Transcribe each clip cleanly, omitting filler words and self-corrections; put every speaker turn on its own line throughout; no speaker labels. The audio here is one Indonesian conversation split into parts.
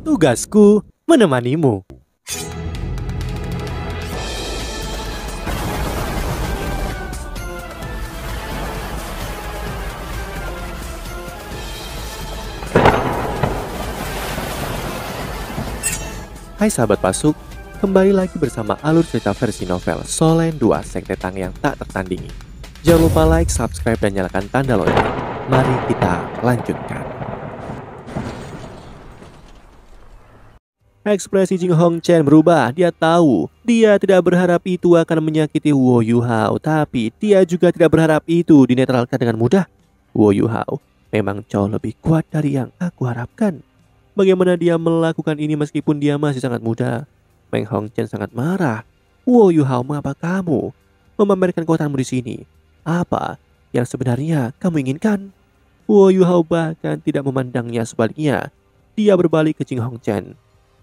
Tugasku menemanimu. Hai sahabat Pasuk, kembali lagi bersama alur cerita versi novel Solen 2 Sekte Tang yang tak tertandingi. Jangan lupa like, subscribe, dan nyalakan tanda lonceng. Mari kita lanjutkan. Ekspresi Jing Hongchen berubah. Dia tahu dia tidak berharap itu akan menyakiti Wo Yuhao, tapi dia juga tidak berharap itu dinetralkan dengan mudah. Wo Yuhao memang jauh lebih kuat dari yang aku harapkan. Bagaimana dia melakukan ini meskipun dia masih sangat muda? Meng Hongchen sangat marah. Wo Yuhao, mengapa kamu memamerkan kekuatanmu di sini? Apa yang sebenarnya kamu inginkan? Wo Yuhao bahkan tidak memandangnya, sebaliknya dia berbalik ke Jing Hongchen.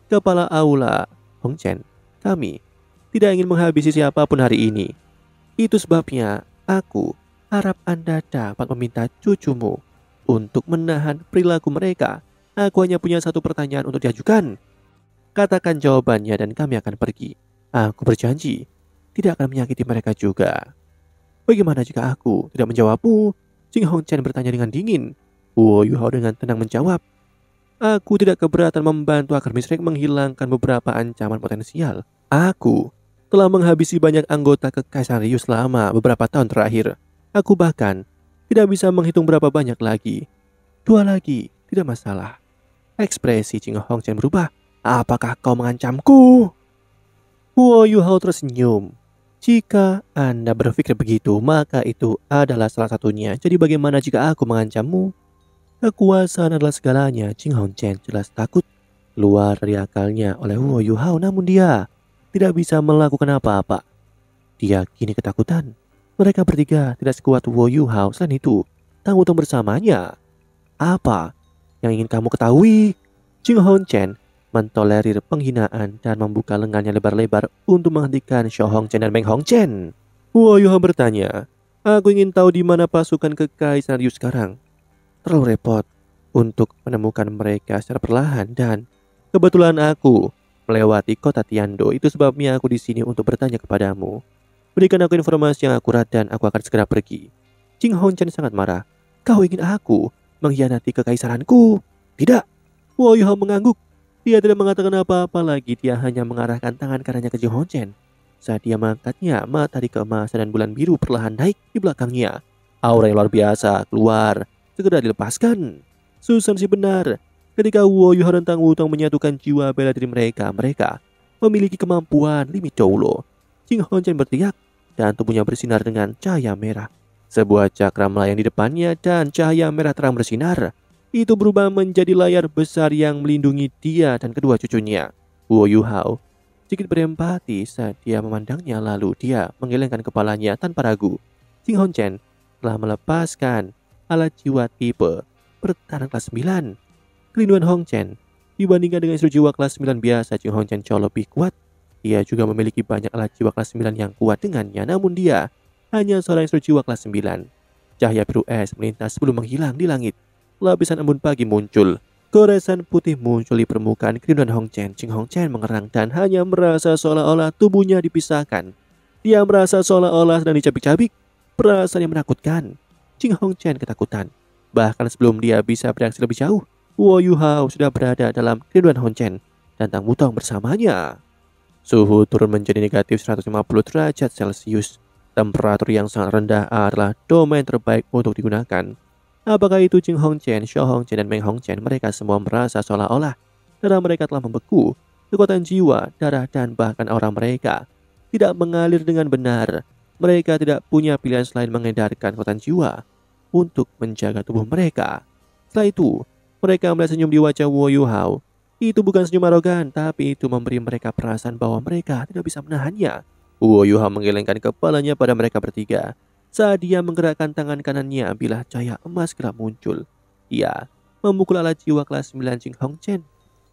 Kepala aula, Hongchen, kami tidak ingin menghabisi siapapun hari ini. Itu sebabnya aku harap Anda dapat meminta cucumu untuk menahan perilaku mereka. Aku hanya punya satu pertanyaan untuk diajukan. Katakan jawabannya dan kami akan pergi. Aku berjanji tidak akan menyakiti mereka juga. Bagaimana jika aku tidak menjawabmu? Jing Hongchen bertanya dengan dingin. Wo Yuhao dengan tenang menjawab. Aku tidak keberatan membantu agar Miss Rek menghilangkan beberapa ancaman potensial. Aku telah menghabisi banyak anggota Kekaisaran Ryu selama beberapa tahun terakhir. Aku bahkan tidak bisa menghitung berapa banyak lagi. 2 lagi, tidak masalah. Ekspresi Jing Hongchen berubah. Apakah kau mengancamku? Wo Yuhao tersenyum. Jika Anda berpikir begitu, maka itu adalah salah satunya. Jadi bagaimana jika aku mengancammu? Kekuasaan adalah segalanya. Jing Hongchen jelas takut keluar dari akalnya oleh Wo Yuhao, namun dia tidak bisa melakukan apa-apa. Dia kini ketakutan. Mereka bertiga tidak sekuat Wo Yuhao. Selain itu, tanggung bersamanya. Apa yang ingin kamu ketahui? Jing Hongchen mentolerir penghinaan dan membuka lengannya lebar-lebar untuk menghentikan Xiao Hongchen dan Meng Hongchen. Wo Yuhao bertanya, aku ingin tahu di mana pasukan Kekaisaran Ryu sekarang. Terlalu repot untuk menemukan mereka secara perlahan dan kebetulan aku melewati kota Tiando. Itu sebabnya aku di sini untuk bertanya kepadamu. Berikan aku informasi yang akurat dan aku akan segera pergi. Jing Hongchen sangat marah. Kau ingin aku mengkhianati kekaisaranku? Tidak. Wo Yuhao mengangguk. Dia tidak mengatakan apa-apa lagi. Dia hanya mengarahkan tangan kanannya ke Jing Hongchen. Saat dia mengangkatnya, matahari keemasan dan bulan biru perlahan naik di belakangnya. Aura yang luar biasa keluar. Segera dilepaskan. Substansi benar. Ketika Wo Yuhao dan Tang Wutong menyatukan jiwa bela diri mereka, mereka memiliki kemampuan limit Choulo. Jing Hongchen berteriak dan tubuhnya bersinar dengan cahaya merah. Sebuah cakra melayang di depannya dan cahaya merah terang bersinar. Itu berubah menjadi layar besar yang melindungi dia dan kedua cucunya. Wo Yuhao sedikit berempati saat dia memandangnya, lalu dia menggelengkan kepalanya tanpa ragu. Jing Hongchen telah melepaskan alat jiwa tipe pertahanan kelas 9. Kerinduan Hongchen dibandingkan dengan instru jiwa kelas 9 biasa, Jing Hongchen jauh lebih kuat. Dia juga memiliki banyak alat jiwa kelas 9 yang kuat dengannya, namun dia hanya seorang instru jiwa kelas 9. Cahaya biru es melintas sebelum menghilang di langit. Lapisan embun pagi muncul. Goresan putih muncul di permukaan kerinduan Hongchen. Jing Hongchen mengerang dan hanya merasa seolah-olah tubuhnya dipisahkan. Dia merasa seolah-olah sedang dicabik-cabik. Perasaan yang menakutkan. Jing Hongchen ketakutan. Bahkan sebelum dia bisa bereaksi lebih jauh, Wo Yuhao sudah berada dalam kerinduan Hongchen dan Tang Wutong bersamanya. Suhu turun menjadi negatif 150 derajat Celcius. Temperatur yang sangat rendah adalah domain terbaik untuk digunakan. Apakah itu Jing Hongchen, Xiao Hongchen, dan Meng Hongchen? Mereka semua merasa seolah-olah darah mereka telah membeku. Kekuatan jiwa, darah, dan bahkan aura mereka tidak mengalir dengan benar. Mereka tidak punya pilihan selain mengedarkan kekuatan jiwa untuk menjaga tubuh mereka. Setelah itu, mereka melihat senyum di wajah Wo Yuhao. Itu bukan senyum arogan, tapi itu memberi mereka perasaan bahwa mereka tidak bisa menahannya. Wo Yuhao menggelengkan kepalanya pada mereka bertiga. Saat dia menggerakkan tangan kanannya, bilah cahaya emas segera muncul. Dia memukul alat jiwa kelas 9 Jing Hongchen.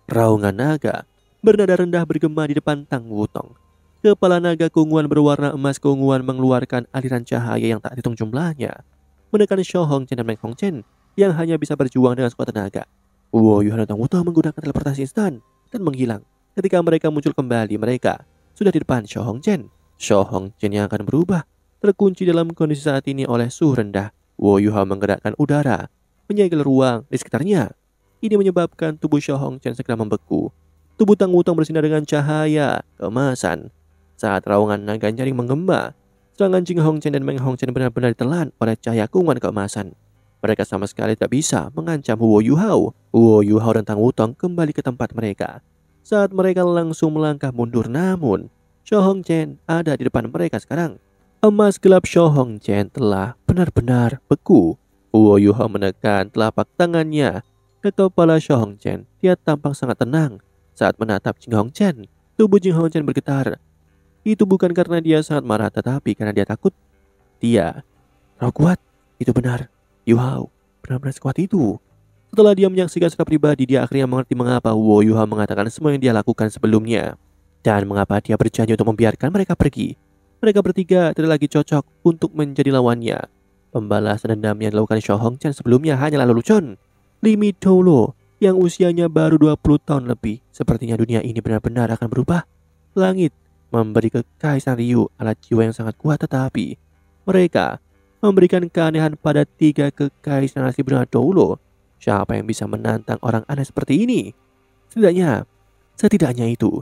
Raungan naga bernada rendah bergema di depan Tang Wutong. Kepala naga keunguan berwarna emas keunguan mengeluarkan aliran cahaya yang tak hitung jumlahnya, menekan Xiao Hongchen dan Meng Hongchen yang hanya bisa berjuang dengan sekuat tenaga. Wu Yuhao dan Tang Wutong menggunakan teleportasi instan dan menghilang. Ketika mereka muncul kembali, mereka sudah di depan Xiao Hongchen. Xiao Hongchen yang akan berubah terkunci dalam kondisi saat ini oleh suhu rendah. Wu Yuhao menggerakkan udara, menyegel ruang di sekitarnya. Ini menyebabkan tubuh Xiao Hongchen segera membeku. Tubuh Tang Wutong bersinar dengan cahaya keemasan. Saat terowongan naga nyaring menggema, serangan Jing Hongchen dan Meng Hongchen benar-benar ditelan oleh cahaya keunguan keemasan. Mereka sama sekali tidak bisa mengancam Wu Yuhao. Wu Yuhao dan Tang Wutong kembali ke tempat mereka. Saat mereka langsung melangkah mundur, namun Xiao Hongchen ada di depan mereka sekarang. Emas gelap Xiao Hongchen telah benar-benar beku. Wu Yuhao menekan telapak tangannya ke kepala Xiao Hongchen. Dia tampak sangat tenang saat menatap Jing Hongchen. Tubuh Jing Hongchen bergetar. Itu bukan karena dia sangat marah, tetapi karena dia takut. Dia terlalu kuat. Itu benar. Yuhao benar-benar sekuat itu. Setelah dia menyaksikan secara pribadi, dia akhirnya mengerti mengapa Wu Yuhao mengatakan semua yang dia lakukan sebelumnya. Dan mengapa dia berjanji untuk membiarkan mereka pergi. Mereka bertiga tidak lagi cocok untuk menjadi lawannya. Pembalasan dendam yang dilakukan Xiao Hongchen sebelumnya hanyalah lelucon. Li Mitolo yang usianya baru 20 tahun lebih. Sepertinya dunia ini benar-benar akan berubah. Langit memberi kekaisaran Ryu alat jiwa yang sangat kuat, tetapi mereka memberikan keanehan pada 3 kekaisaran asli benar dahulu. Siapa yang bisa menantang orang aneh seperti ini? Setidaknya itu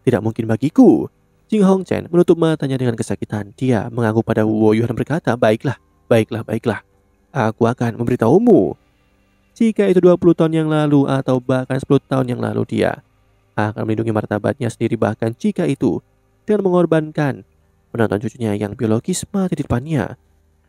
tidak mungkin bagiku. Jing Hongchen menutup matanya dengan kesakitan. Dia mengangguk pada Wu Yuhao dan berkata, baiklah. Aku akan memberitahumu. Jika itu 20 tahun yang lalu atau bahkan 10 tahun yang lalu, dia akan melindungi martabatnya sendiri, bahkan jika itu dengan mengorbankan menonton cucunya yang biologis mati di depannya.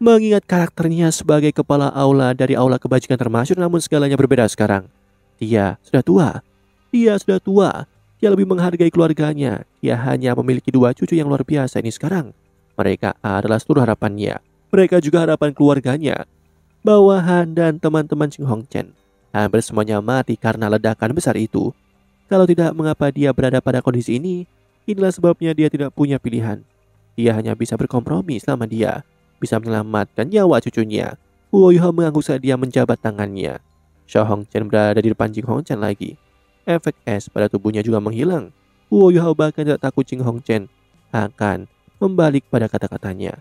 Mengingat karakternya sebagai kepala aula dari aula kebajikan termasyhur, namun segalanya berbeda sekarang. Dia sudah tua. Dia lebih menghargai keluarganya. Dia hanya memiliki 2 cucu yang luar biasa ini sekarang. Mereka adalah seluruh harapannya. Mereka juga harapan keluarganya. Bawahan dan teman-teman Jing Hongchen hampir semuanya mati karena ledakan besar itu. Kalau tidak, mengapa dia berada pada kondisi ini? Inilah sebabnya dia tidak punya pilihan. Dia hanya bisa berkompromi selama dia bisa menyelamatkan nyawa cucunya. Wu Yuhao mengangguk saat dia menjabat tangannya. Xiao Hongchen berada di depan Jing Hongchen lagi. Efek es pada tubuhnya juga menghilang. Wu Yuhao bahkan tidak takut Jing Hongchen akan membalik pada kata-katanya.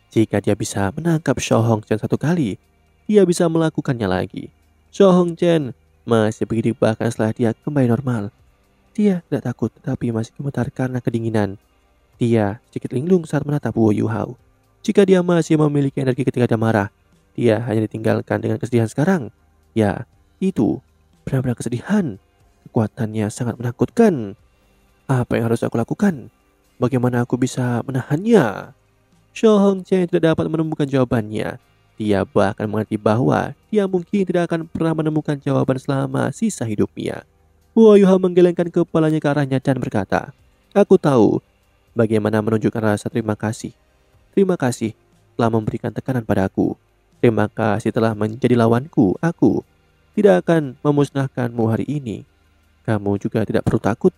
Jika dia bisa menangkap Xiao Hongchen satu kali, dia bisa melakukannya lagi. Xiao Hongchen masih begitu bahkan setelah dia kembali normal. Dia tidak takut, tetapi masih gemetar karena kedinginan. Dia sedikit linglung saat menatap Wu Yuhao. Jika dia masih memiliki energi ketika dia marah, dia hanya ditinggalkan dengan kesedihan sekarang. Ya, itu benar-benar kesedihan. Kekuatannya sangat menakutkan. Apa yang harus aku lakukan? Bagaimana aku bisa menahannya? Xiao Hongchen tidak dapat menemukan jawabannya. Dia bahkan mengerti bahwa dia mungkin tidak akan pernah menemukan jawaban selama sisa hidupnya. Wu Yuhao menggelengkan kepalanya ke arahnya dan berkata, aku tahu bagaimana menunjukkan rasa terima kasih. Terima kasih telah memberikan tekanan padaku. Terima kasih telah menjadi lawanku. Aku tidak akan memusnahkanmu hari ini. Kamu juga tidak perlu takut.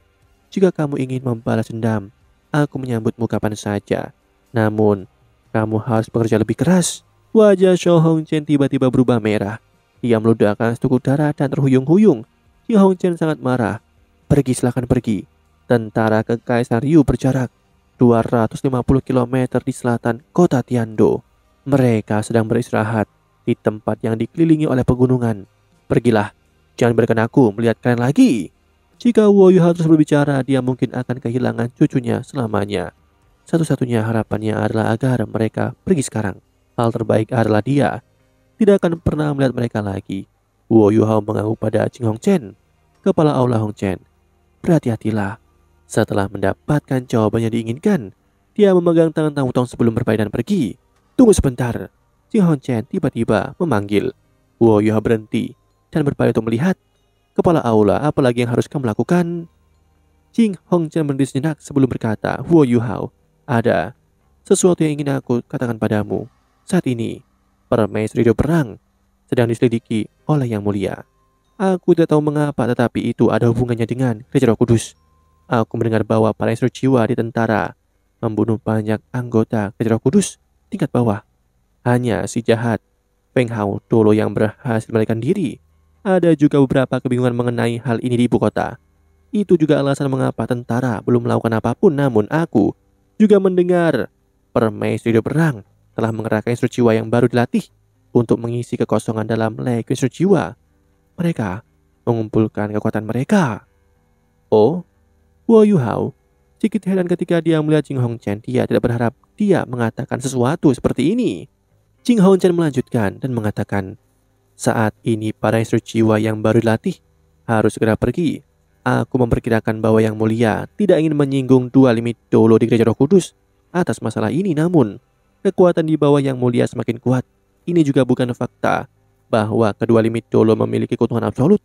Jika kamu ingin membalas dendam, aku menyambutmu kapan saja. Namun, kamu harus bekerja lebih keras. Wajah Xiao Hongchen tiba-tiba berubah merah. Dia meludahkan seteguk darah dan terhuyung-huyung. Jing Hongchen sangat marah. Pergi, silakan pergi. Tentara kekaisaran Ryu berjarak 250 km di selatan kota Tiando. Mereka sedang beristirahat di tempat yang dikelilingi oleh pegunungan. Pergilah, jangan biarkan aku melihat kalian lagi. Jika Wu Yuhao terus berbicara, dia mungkin akan kehilangan cucunya selamanya. Satu-satunya harapannya adalah agar mereka pergi sekarang. Hal terbaik adalah dia tidak akan pernah melihat mereka lagi. Wu Yuhao mengangguk pada Jing Hongchen, kepala aula Hongchen. Berhati-hatilah. Setelah mendapatkan jawaban yang diinginkan, dia memegang tangan Tang Wutong sebelum berpaling dan pergi. Tunggu sebentar. Jing Hongchen tiba-tiba memanggil. Wu Yuhao berhenti dan berpaling untuk melihat. Kepala aula, apalagi yang harus kamu lakukan? Jing Hongchen berhenti sejenak sebelum berkata, Wu Yuhao, ada sesuatu yang ingin aku katakan padamu. Saat ini, permaisuri perang sedang diselidiki oleh Yang Mulia. Aku tidak tahu mengapa, tetapi itu ada hubungannya dengan Gereja Roh Kudus. Aku mendengar bahwa para instruktur jiwa di tentara membunuh banyak anggota Gereja Roh Kudus tingkat bawah. Hanya si jahat Feng Hao dulu yang berhasil melarikan diri. Ada juga beberapa kebingungan mengenai hal ini di ibu kota. Itu juga alasan mengapa tentara belum melakukan apapun, namun aku juga mendengar permaisuri perang telah mengerahkan instruksi jiwa yang baru dilatih untuk mengisi kekosongan dalam legiun instruksi jiwa. Mereka mengumpulkan kekuatan mereka. Oh, Wo Yuhao sedikit heran ketika dia melihat Jing Hongchen. Dia tidak berharap dia mengatakan sesuatu seperti ini. Jing Hongchen melanjutkan dan mengatakan, saat ini para instruksi jiwa yang baru dilatih harus segera pergi. Aku memperkirakan bahwa Yang Mulia tidak ingin menyinggung dua limit dolo di Gereja Roh Kudus atas masalah ini, namun kekuatan di bawah Yang Mulia semakin kuat. Ini juga bukan fakta bahwa kedua limit dolo memiliki keutuhan absolut.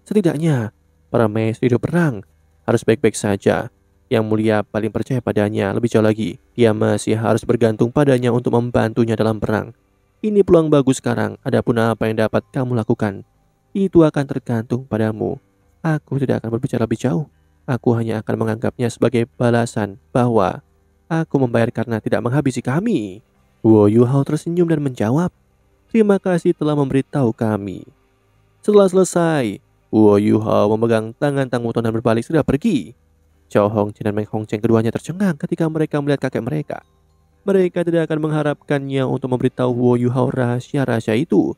Setidaknya, para maestri hidup perang harus baik-baik saja. Yang Mulia paling percaya padanya. Lebih jauh lagi, dia masih harus bergantung padanya untuk membantunya dalam perang. Ini peluang bagus sekarang. Adapun apa yang dapat kamu lakukan, itu akan tergantung padamu. Aku tidak akan berbicara lebih jauh. Aku hanya akan menganggapnya sebagai balasan bahwa aku membayar karena tidak menghabisi kami. Wo Yuhao tersenyum dan menjawab, terima kasih telah memberitahu kami. Setelah selesai, Wo Yuhao memegang tangan Tang Wuton dan berbalik sudah pergi. Chao Hongchen dan Meng Hongchen keduanya tercengang ketika mereka melihat kakek mereka. Mereka tidak akan mengharapkannya untuk memberitahu Wo Yuhao rahasia-rahasia itu.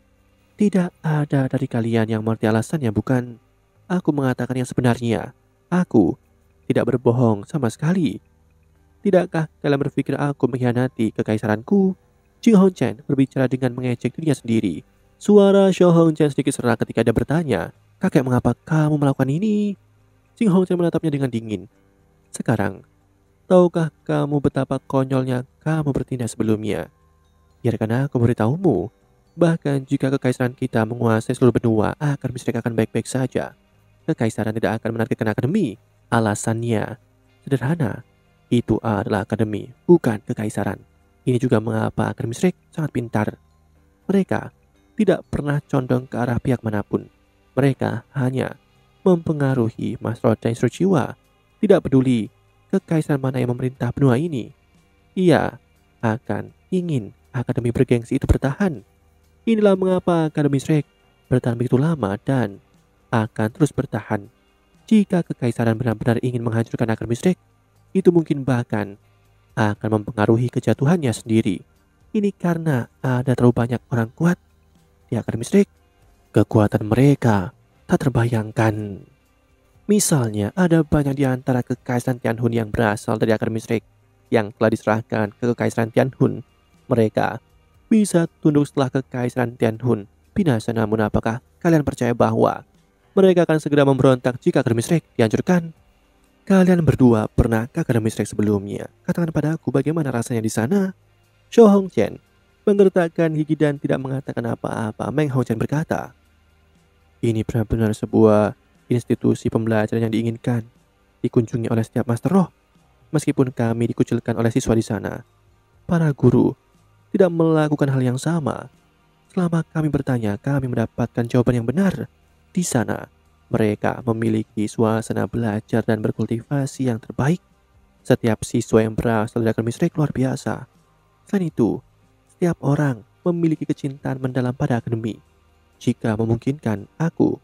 Tidak ada dari kalian yang mengerti alasannya, bukan? Aku mengatakan yang sebenarnya. Aku tidak berbohong sama sekali. Tidakkah kalian berpikir aku mengkhianati kekaisaranku? Jing Hongchen berbicara dengan mengejek dirinya sendiri. Suara Xiao Hongchen sedikit serak ketika dia bertanya, kakek, mengapa kamu melakukan ini? Jing Hongchen menatapnya dengan dingin. Sekarang, tahukah kamu betapa konyolnya kamu bertindak sebelumnya? Biarkan aku memberitahumu, bahkan jika kekaisaran kita menguasai seluruh benua, mereka akan baik-baik saja. Kekaisaran tidak akan menargetkan akademi. Alasannya sederhana, itu adalah akademi, bukan kekaisaran. Ini juga mengapa Akademi Shrek sangat pintar. Mereka tidak pernah condong ke arah pihak manapun. Mereka hanya mempengaruhi Master dan instruksi jiwa. Tidak peduli kekaisaran mana yang memerintah benua ini. Ia akan ingin akademi bergengsi itu bertahan. Inilah mengapa Akademi Shrek bertahan begitu lama dan akan terus bertahan. Jika kekaisaran benar-benar ingin menghancurkan Akademi Shrek, itu mungkin bahkan akan mempengaruhi kejatuhannya sendiri. Ini karena ada terlalu banyak orang kuat di Akademi Shrek. Kekuatan mereka tak terbayangkan. Misalnya, ada banyak di antara kekaisaran Tianhun yang berasal dari Akademi Shrek yang telah diserahkan ke kekaisaran Tianhun. Mereka bisa tunduk setelah kekaisaran Tianhun binasa. Namun apakah kalian percaya bahwa mereka akan segera memberontak jika Akademi Shrek dihancurkan? Kalian berdua pernah ke Akademi Shrek sebelumnya? Katakan padaku bagaimana rasanya di sana? Xiao Hongchen menggertakkan gigi dan tidak mengatakan apa-apa. Meng Hongchen berkata, ini benar-benar sebuah institusi pembelajaran yang diinginkan dikunjungi oleh setiap master roh. Meskipun kami dikucilkan oleh siswa di sana, para guru tidak melakukan hal yang sama. Selama kami bertanya, kami mendapatkan jawaban yang benar. Di sana, mereka memiliki suasana belajar dan berkultivasi yang terbaik. Setiap siswa yang berasal dari Akademi Shrek luar biasa. Selain itu, setiap orang memiliki kecintaan mendalam pada akademi. Jika memungkinkan, aku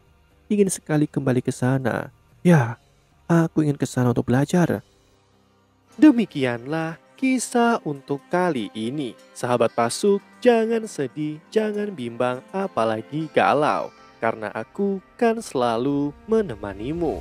ingin sekali kembali ke sana. Ya, aku ingin ke sana untuk belajar. Demikianlah kisah untuk kali ini. Sahabat Pasuk, jangan sedih, jangan bimbang, apalagi galau. Karena aku kan selalu menemanimu.